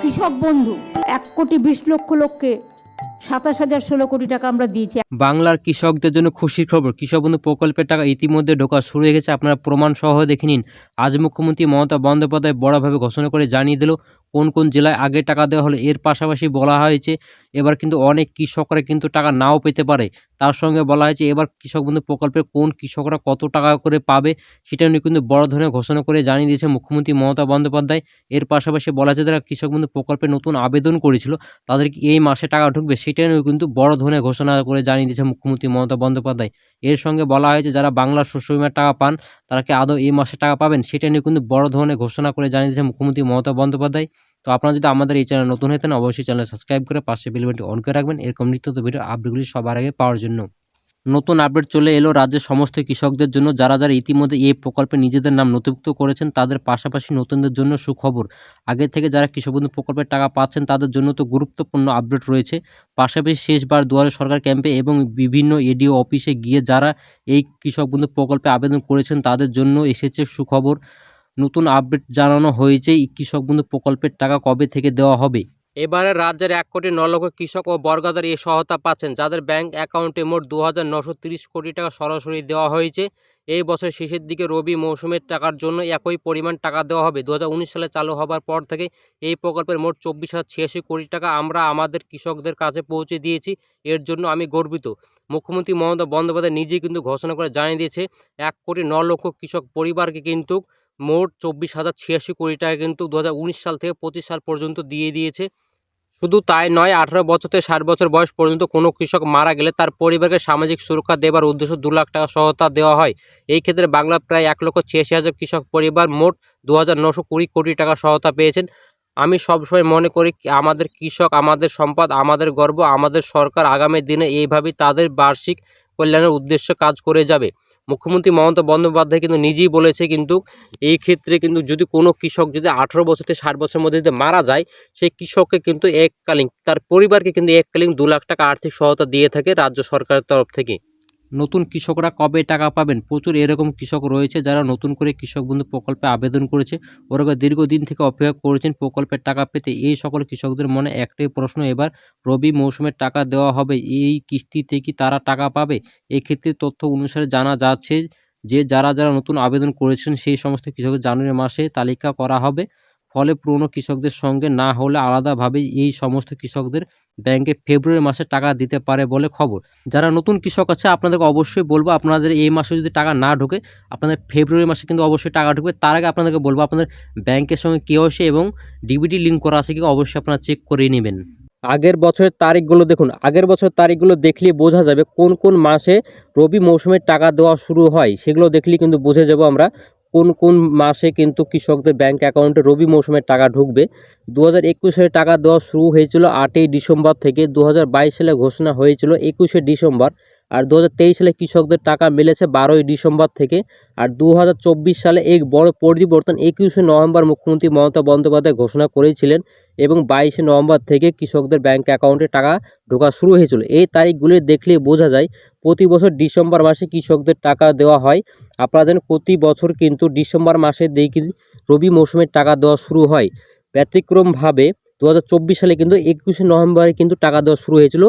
কৃষক বন্ধু 1,20,00,000 লোককে 27,016 কোটি টাকা আমরা দিয়েছি। বাংলার কৃষকদের জন্য খুশির খবর, কৃষক বন্ধু প্রকল্পের টাকা ইতিমধ্যে ঢোকা শুরু হয়ে গেছে। আপনারা প্রমাণ সহ দেখে নিন। আজ মুখ্যমন্ত্রী মমতা বন্দ্যোপাধ্যায় বড়ভাবে ঘোষণা করে জানিয়ে দিল কোন কোন জেলায় আগে টাকা দেওয়া হলো। এর পাশাপাশি বলা হয়েছে এবার কিন্তু অনেক কৃষকরা কিন্তু টাকা নাও পেতে পারে। তার সঙ্গে বলা হয়েছে এবার কৃষক বন্ধু প্রকল্পে কোন কৃষকরা কত টাকা করে পাবে সেটা নিয়ে কিন্তু বড় ধরনের ঘোষণা করে জানিয়ে দিয়েছে মুখ্যমন্ত্রী মমতা বন্দ্যোপাধ্যায়। এর পাশাপাশি বলা হয়েছে যারা কৃষক বন্ধু প্রকল্পে নতুন আবেদন করেছিল তাদেরকে এই মাসে টাকা ঢুকবে সেটা নিয়েও কিন্তু বড় ধরনের ঘোষণা করে জানিয়ে দিয়েছে মুখ্যমন্ত্রী মমতা বন্দ্যোপাধ্যায়। এর সঙ্গে বলা হয়েছে যারা বাংলার শস্য বিমার টাকা পান তারা কি আদৌ এই মাসে টাকা পাবেন সেটা নিয়ে কিন্তু বড় ধরনের ঘোষণা করে জানিয়ে দিয়েছে মুখ্যমন্ত্রী মমতা বন্দ্যোপাধ্যায়। তো আপনারা যদি আমাদের এই চ্যানেল নতুন হতেন অবশ্যই চ্যানেল সাবস্ক্রাইব করে পাশে বেল বাটনটি অন করে রাখবেন এরকম নিত্য ভিডিও আপডেটগুলি সবার আগে পাওয়ার জন্য। নতুন আপডেট চলে এলো রাজ্যের সমস্ত কৃষকদের জন্য। যারা যারা ইতিমধ্যে এই প্রকল্পে নিজেদের নাম নথিভুক্ত করেছেন তাদের পাশাপাশি নতুনদের জন্য সুখবর। আগে থেকে যারা কৃষক বন্ধু প্রকল্পের টাকা পাচ্ছেন তাদের জন্য তো গুরুত্বপূর্ণ আপডেট রয়েছে। পাশাপাশি শেষবার দুয়ারে সরকার ক্যাম্পে এবং বিভিন্ন এডিও অফিসে গিয়ে যারা এই কৃষক বন্ধু প্রকল্পে আবেদন করেছেন তাদের জন্য এসেছে সুখবর। নতুন আপডেট জানানো হয়েছে কৃষক বন্ধু প্রকল্পের টাকা কবে থেকে দেওয়া হবে। এবারে রাজ্যের 1,09,00,000 কৃষক ও বর্গাদার এই সহায়তা পাচ্ছেন যাদের ব্যাংক অ্যাকাউন্টে মোট 2,930 কোটি টাকা সরাসরি দেওয়া হয়েছে। এই বছর শেষের দিকে রবি মৌসুমের টাকার জন্য একই পরিমাণ টাকা দেওয়া হবে। 2019 সালে চালু হবার পর থেকে এই প্রকল্পের মোট 24,086 কোটি টাকা আমরা আমাদের কৃষকদের কাছে পৌঁছে দিয়েছি। এর জন্য আমি গর্বিত। মুখ্যমন্ত্রী মমতা বন্দ্যোপাধ্যায় নিজেই কিন্তু ঘোষণা করে জানিয়ে দিয়েছে 1,09,00,000 কৃষক পরিবারকে কিন্তু মোট 24,086 কোটি টাকা কিন্তু 2019 সাল থেকে 25 সাল পর্যন্ত দিয়ে দিয়েছে। শুধু তাই নয়, 18 বছর থেকে 60 বছর বয়স পর্যন্ত কোনো কৃষক মারা গেলে তার পরিবারকে সামাজিক সুরক্ষা দেবার উদ্দেশ্যে 2 লাখ টাকা সহায়তা দেওয়া হয়। এই ক্ষেত্রে বাংলা প্রায় 1,86,000 কৃষক পরিবার মোট 2,920 কোটি টাকা সহায়তা পেয়েছেন। আমি সবসময় মনে করি আমাদের কৃষক আমাদের সম্পদ, আমাদের গর্ব, আমাদের সরকার আগামী দিনে এইভাবেই তাদের বার্ষিক কল্যাণের উদ্দেশ্যে কাজ করে যাবে। মুখ্যমন্ত্রী মমতা বন্দ্যোপাধ্যায় কিন্তু নিজেই বলেছে কিন্তু এই ক্ষেত্রে কিন্তু যদি কোনো কৃষক যদি 18 বছর থেকে 60 বছরের মধ্যে যদি মারা যায় সেই কৃষককে কিন্তু এককালীন তার পরিবারকে কিন্তু এককালীন 2 লাখ টাকা আর্থিক সহায়তা দিয়ে থাকে রাজ্য সরকারের তরফ থেকে। নতুন কৃষকরা কবে টাকা পাবেন? প্রচুর এরকম কৃষক রয়েছে যারা নতুন করে কৃষক বন্ধু প্রকল্পে আবেদন করেছে। ওরা দীর্ঘদিন থেকে অপেক্ষা করেছেন প্রকল্পের টাকা পেতে। এই সকল কৃষকদের মনে একটাই প্রশ্ন, এবার রবি মৌসুমের টাকা দেওয়া হবে, এই কিস্তিতে কি তারা টাকা পাবে? এক্ষেত্রে তথ্য অনুসারে জানা যাচ্ছে যে যারা যারা নতুন আবেদন করেছেন সেই সমস্ত কৃষকের জানুয়ারি মাসে তালিকা করা হবে। ফলে পুরনো কৃষকদের সঙ্গে না হলে আলাদাভাবে এই সমস্ত কৃষকদের ব্যাংকে ফেব্রুয়ারি মাসে টাকা দিতে পারে বলে খবর। যারা নতুন কৃষক আছে আপনাদেরকে অবশ্যই বলবো আপনাদের এই মাসে যদি টাকা না ঢোকে আপনাদের ফেব্রুয়ারি মাসে কিন্তু অবশ্যই টাকা ঢুকবে। তার আগে আপনাদেরকে বলবো আপনাদের ব্যাংকের সঙ্গে কেওয়াইসি এবং ডিবিটি লিঙ্ক করা আছে কি অবশ্যই আপনারা চেক করে নেবেন। আগের বছরের তারিখগুলো দেখুন, আগের বছরের তারিখগুলো দেখলে বোঝা যাবে কোন কোন মাসে রবি মৌসুমের টাকা দেওয়া শুরু হয়। সেগুলো দেখলেই কিন্তু বুঝে যাব আমরা কোন কোন মাসে কিন্তু কৃষকদের ব্যাংক অ্যাকাউন্টে রবি মৌসুমের টাকা ঢুকবে। 2021 সালে টাকা দেওয়া শুরু হয়েছিল 8ই ডিসেম্বর থেকে। 2022 সালে ঘোষণা হয়েছিল 21শে ডিসেম্বর। আর 2023 সালে কৃষকদের টাকা মিলেছে 12ই ডিসেম্বর থেকে। আর 2024 সালে এক বড় পরিবর্তন 21শে নভেম্বর মুখ্যমন্ত্রী মমতা বন্দ্যোপাধ্যায় ঘোষণা করেছিলেন এবং 22শে নভেম্বর থেকে কৃষকদের ব্যাংক অ্যাকাউন্টে টাকা ঢোকা শুরু হয়েছিল। এই তারিখগুলি দেখলে বোঝা যায় প্রতি বছর ডিসেম্বর মাসে কৃষকদের টাকা দেওয়া হয়। আপনারা জানেন প্রতি বছর কিন্তু ডিসেম্বর মাসে দেখি রবি মৌসুমের টাকা দেওয়া শুরু হয়। ব্যতিক্রমভাবে 2024 সালে কিন্তু 21শে নভেম্বরে কিন্তু টাকা দেওয়া শুরু হয়েছিল।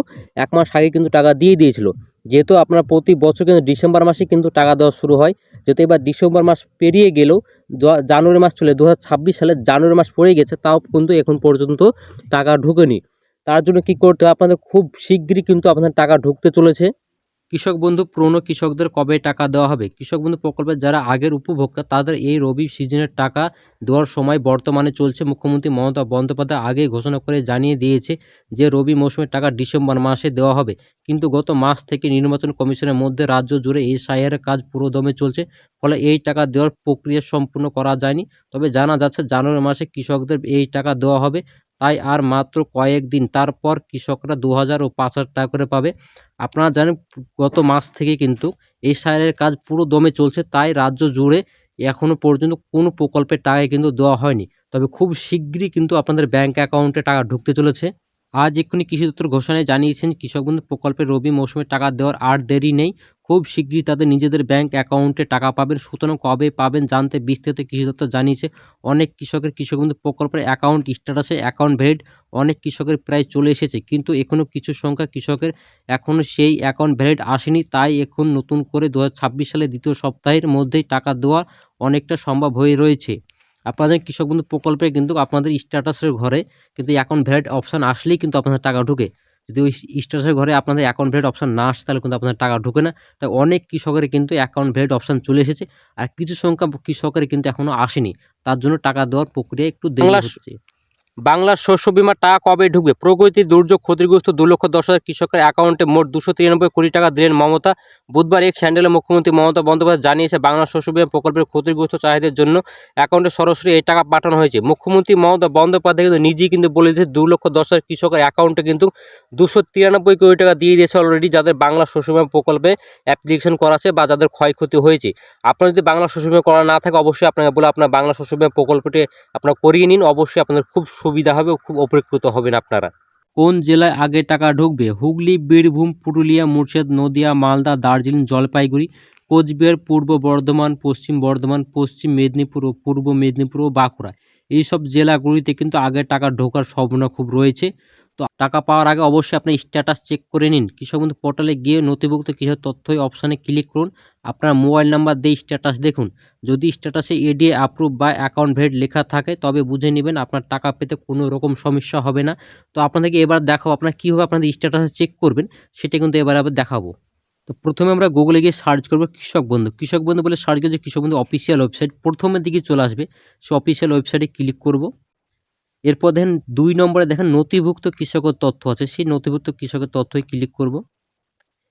1 মাস আগে কিন্তু টাকা দিয়ে দিয়েছিল। যেহেতু আপনার প্রতি বছর কিন্তু ডিসেম্বর মাসে কিন্তু টাকা দেওয়া শুরু হয়, যেহেতু এবার ডিসেম্বর মাস পেরিয়ে গেলেও জানুয়ারি মাস চলে 2026 সালে জানুয়ারি মাস পড়ে গেছে, তাও কিন্তু এখন পর্যন্ত টাকা ঢুকেনি। তার জন্য কি করতে হবে আপনাদের, খুব শীঘ্রই কিন্তু আপনাদের টাকা ঢুকতে চলেছে। কৃষক বন্ধু পুরনো কৃষকদের কবে টাকা দেওয়া হবে? কৃষক বন্ধু প্রকল্পের যারা আগের উপভোক্তা তাদের এই রবি সিজনের টাকা দেওয়ার সময় বর্তমানে চলছে। মুখ্যমন্ত্রী মমতা বন্দ্যোপাধ্যায় আগেই ঘোষণা করে জানিয়ে দিয়েছে যে রবি মৌসুমের টাকা ডিসেম্বর মাসে দেওয়া হবে। কিন্তু গত মাস থেকে নির্বাচন কমিশনের মধ্যে রাজ্য জুড়ে এসআইআর কাজ পুরোদমে চলছে, ফলে এই টাকা দেওয়ার প্রক্রিয়া সম্পূর্ণ করা যায়নি। তবে জানা যাচ্ছে জানুয়ারি মাসে কৃষকদের এই টাকা দেওয়া হবে। তাই আর মাত্র কয়েকদিন তারপর কৃষকরা 2,000 ও 5,000 টাকা করে পাবে। আপনারা জানেন গত মাস থেকে কিন্তু এই সারের কাজ পুরো দমে চলছে, তাই রাজ্য জুড়ে এখনও পর্যন্ত কোনো প্রকল্পের টাকা কিন্তু দেওয়া হয়নি। তবে খুব শীঘ্রই কিন্তু আপনাদের ব্যাংক অ্যাকাউন্টে টাকা ঢুকতে চলেছে। আজ এক্ষুনি কৃষি দপ্তর ঘোষণায় জানিয়েছেন কৃষক বন্ধু প্রকল্পের রবি মৌসুমে টাকা দেওয়ার আর দেরি নেই। খুব শীঘ্রই তাদের নিজেদের ব্যাংক অ্যাকাউন্টে টাকা পাবেন। সুতরাং কবে পাবেন জানতে বিস্তারিত কৃষি দপ্তর জানিয়েছে। অনেক কৃষকের কৃষক বন্ধু প্রকল্পের অ্যাকাউন্ট স্ট্যাটাসে অ্যাকাউন্ট ভ্যালিড, অনেক কৃষকের প্রায় চলে এসেছে, কিন্তু এখনও কিছু সংখ্যা কৃষকের এখনও সেই অ্যাকাউন্ট ভ্যালিড আসেনি। তাই এখন নতুন করে 2026 সালের দ্বিতীয় সপ্তাহের মধ্যেই টাকা দেওয়া অনেকটা সম্ভব হয়ে রয়েছে। আপনাদের কৃষক বন্ধু প্রকল্পে কিন্তু আপনাদের স্ট্যাটাসের ঘরে কিন্তু অ্যাকাউন্ট ভ্যালিড অপশান আসলেই কিন্তু আপনাদের টাকা ঢুকে। যদি ওই স্ট্যাটাসের ঘরে আপনাদের অ্যাকাউন্ট ভ্যালিড অপশান না আসে তাহলে কিন্তু আপনাদের টাকা ঢুকে না। তাই অনেক কৃষকের কিন্তু অ্যাকাউন্ট ভ্যালিড অপশান চলে এসেছে, আর কিছু সংখ্যা কৃষকের কিন্তু এখনও আসেনি। তার জন্য টাকা দেওয়ার প্রক্রিয়া একটু দেরি হচ্ছে। বাংলার শস্য বিমার টাকা কবে ঢুকবে? প্রকৃতি দুর্যোগ ক্ষতিগ্রস্ত 2,10,000 কৃষকের অ্যাকাউন্টে মোট 293 কোটি টাকা দিলেন মমতা। বুধবার এক স্যান্ডেলে মুখ্যমন্ত্রী মমতা বন্দ্যোপাধ্যায় জানিয়েছে বাংলার শস্য বিমা প্রকল্পের ক্ষতিগ্রস্ত চাহিদার জন্য অ্যাকাউন্টে সরাসরি এই টাকা পাঠানো হয়েছে। মুখ্যমন্ত্রী মমতা বন্দ্যোপাধ্যায় কিন্তু নিজেই কিন্তু বলে দিয়েছে 2,10,000 কৃষকের অ্যাকাউন্টে কিন্তু 293 কোটি টাকা দিয়ে দিয়েছে অলরেডি, যাদের বাংলা শস্য বিমা প্রকল্পে অ্যাপ্লিকেশন করা আছে বা যাদের ক্ষয়ক্ষতি হয়েছে। আপনার যদি বাংলা শস্য বিমা করা না থাকে অবশ্যই আপনাকে বলে আপনার বাংলা শস্য বিমা প্রকল্পটি আপনারা করিয়ে নিন। অবশ্যই আপনাদের খুব সুবিধা হবে, খুব উপকৃত হবেন আপনারা। কোন জেলায় আগে টাকা ঢুকবে? হুগলি, বীরভূম, পুরুলিয়া, মুর্শিদাবাদ, নদিয়া, মালদা, দার্জিলিং, জলপাইগুড়ি, কোচবিহার, পূর্ব বর্ধমান, পশ্চিম বর্ধমান, পশ্চিম মেদিনীপুর ও পূর্ব মেদিনীপুর ও বাঁকুড়া। এইসব জেলাগুলিতে কিন্তু আগে টাকা ঢোকার সম্ভাবনা খুব রয়েছে। তো টাকা পাওয়ার আগে অবশ্যই আপনি স্ট্যাটাস চেক করে নিন। কৃষক বন্ধু পোর্টালে গিয়ে নথিভুক্ত কৃষক তথ্য অপশানে ক্লিক করুন। আপনার মোবাইল নাম্বার দিয়ে স্ট্যাটাস দেখুন। যদি স্ট্যাটাসে এডিএ অ্যাপ্রুভ বা অ্যাকাউন্ট ভ্যালিড লেখা থাকে তবে বুঝে নেবেন আপনার টাকা পেতে কোনো রকম সমস্যা হবে না। তো আপনাদেরকে এবার দেখাবো আপনারা কীভাবে আপনাদের স্ট্যাটাসে চেক করবেন, সেটা কিন্তু এবার আবার দেখাবো। তো প্রথমে আমরা গুগলে গিয়ে সার্চ করবো কৃষক বন্ধু। কৃষক বন্ধু বলে সার্চ করে যে কৃষক বন্ধু অফিসিয়াল ওয়েবসাইট প্রথমের দিকে চলে আসবে, সে অফিসিয়াল ওয়েবসাইটে ক্লিক করব। এরপর দেখেন 2 নম্বরে দেখেন নথিভুক্ত কৃষকের তথ্য আছে, সেই নথিভুক্ত কৃষকের তথ্যই ক্লিক করব।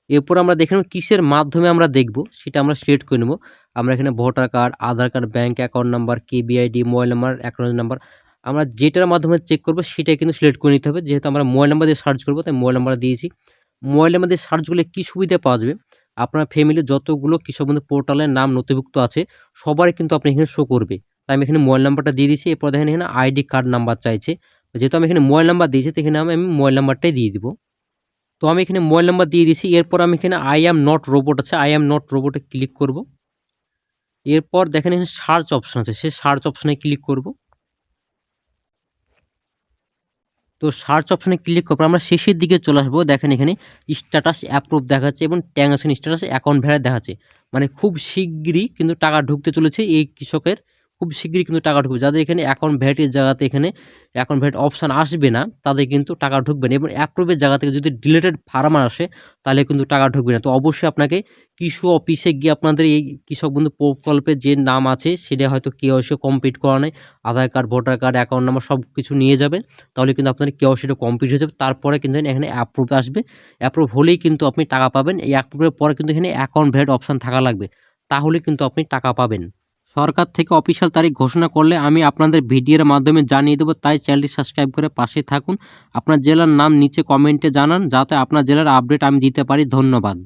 এরপর আমরা দেখে নেব কিসের মাধ্যমে আমরা দেখব, সেটা আমরা সিলেক্ট করে নেব। আমরা এখানে voter card, Aadhaar card, bank account number, কেবিআইডি, মোবাইল নাম্বার, অ্যাকাউন্ট নাম্বার, আমরা যেটার মাধ্যমে চেক করব সেটাই কিন্তু সিলেক্ট করে নিতে হবে। যেহেতু আমরা মোবাইল নাম্বার দিয়ে সার্চ করবো তাই মোবাইল নাম্বার দিয়েছি। মোবাইল নাম্বার দিয়ে সার্চ করলে কী সুবিধা পাওয়া যাবে, আপনার ফ্যামিলির যতগুলো কৃষক বন্ধু পোর্টালের নাম নথিভুক্ত আছে সবারই কিন্তু আপনি এখানে শো করবে। তাই আমি এখানে মোবাইল নাম্বারটা দিয়ে দিয়েছি। এরপর দেখেন এখানে আইডি কার্ড নাম্বার চাইছে, যেহেতু আমি এখানে মোবাইল নাম্বার দিয়েছি তো এখানে আমি মোবাইল নাম্বারটাই দিয়ে দিব। তো আমি এখানে মোবাইল নাম্বার দিয়ে দিয়েছি। এরপর আমি এখানে আই অ্যাম নট রোবট আছে, আই অ্যাম নট রোবটে ক্লিক করব। এরপর দেখেন এখানে সার্চ অপশন আছে, সেই সার্চ অপশনে ক্লিক করব। তো সার্চ অপশনে ক্লিক করার পর আমরা শেষের দিকে চলে আসবো। দেখেন এখানে স্ট্যাটাস অ্যাপ্রুভ দেখাচ্ছে এবং ট্রানজাকশন স্ট্যাটাস অ্যাকাউন্ট ভ্যালিড দেখাচ্ছে। মানে খুব শিগগিরই কিন্তু টাকা ঢুকতে চলেছে এই কৃষকের, খুব শিগগিরই কিন্তু টাকা ঢুকবে। যাদের এখানে অ্যাকাউন্ট ভ্যালিডের জায়গাতে এখানে অ্যাকাউন্ট ভ্যালিড অপশান আসবে না তাদের কিন্তু টাকা ঢুকবে না, এবং অ্যাপ্রুভের জায়গা থেকে যদি ডিলেটেড ফার্মার আসে তাহলে কিন্তু টাকা ঢুকবে না। তো অবশ্যই আপনাকে কৃষি অফিসে গিয়ে আপনাদের এই কৃষক বন্ধু প্রকল্পের যে নাম আছে সেটা হয়তো কেওয়াইসি কমপ্লিট করা নেই, Aadhaar card, voter card, account number সব কিছু নিয়ে যাবেন, তাহলে কিন্তু আপনার কেওয়াইসিটা কমপ্লিট হয়ে যাবে। তারপরে কিন্তু এখানে অ্যাপ্রুভ আসবে, অ্যাপ্রুভ হলেই কিন্তু আপনি টাকা পাবেন। এই অ্যাপ্রুভের পরে কিন্তু এখানে অ্যাকাউন্ট ভ্যালিড অপশান থাকা লাগবে, তাহলে কিন্তু আপনি টাকা পাবেন। সরকার থেকে অফিসিয়াল তারিখ ঘোষণা করলে আমি আপনাদের ভিডিওর মাধ্যমে জানিয়ে দেবো, তাই চ্যানেলটি সাবস্ক্রাইব করে পাশে থাকুন। আপনার জেলার নাম নিচে কমেন্টে জানান যাতে আপনার জেলার আপডেট আমি দিতে পারি। ধন্যবাদ।